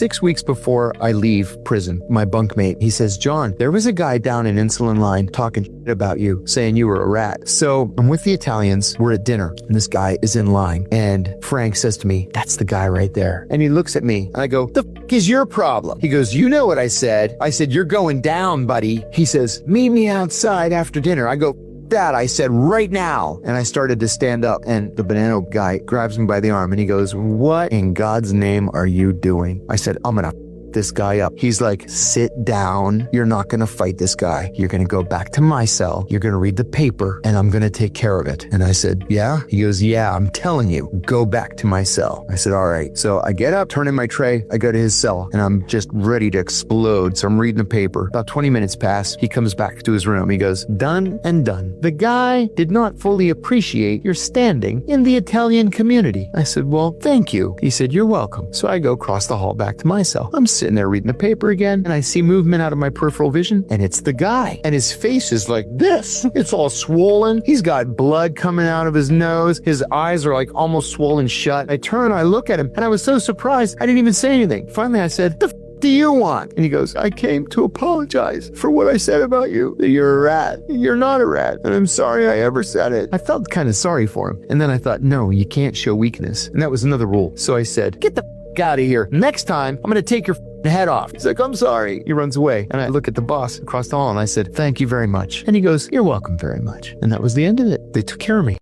6 weeks before I leave prison, my bunkmate, he says, John, there was a guy down in insulin line talking shit about you, saying you were a rat. So I'm with the Italians, we're at dinner, and this guy is in line. And Frank says to me, that's the guy right there. And he looks at me, and I go, the f is your problem? He goes, you know what I said. I said, you're going down, buddy. He says, meet me outside after dinner. I go, that I said right now. And I started to stand up, and the banana guy grabs me by the arm and he goes, what in God's name are you doing? I said, I'm gonna f this guy up. He's like, sit down. You're not gonna fight this guy. You're gonna go back to my cell. You're gonna read the paper and I'm gonna take care of it. And I said, yeah? He goes, yeah, I'm telling you, go back to my cell. I said, all right. So I get up, turn in my tray, I go to his cell, and I'm just ready to explode. So I'm reading the paper. About 20 minutes pass. He comes back to his room. He goes, done and done. The guy did not fully appreciate your standing in the Italian community. I said, well, thank you. He said, you're welcome. So I go across the hall back to my cell. I'm sitting there reading the paper again, and I see movement out of my peripheral vision, and it's the guy. And his face is like this. It's all swollen. He's got blood coming out of his nose. His eyes are like almost swollen shut. I turn, I look at him, and I was so surprised, I didn't even say anything. Finally, I said, the f do you want? And he goes, I came to apologize for what I said about you, that you're a rat. You're not a rat, and I'm sorry I ever said it. I felt kind of sorry for him. And then I thought, no, you can't show weakness. And that was another rule. So I said, get the f out of here. Next time, I'm gonna take your head off. He's like, I'm sorry. He runs away. And I look at the boss across the hall and I said, thank you very much. And he goes, you're welcome very much. And that was the end of it. They took care of me.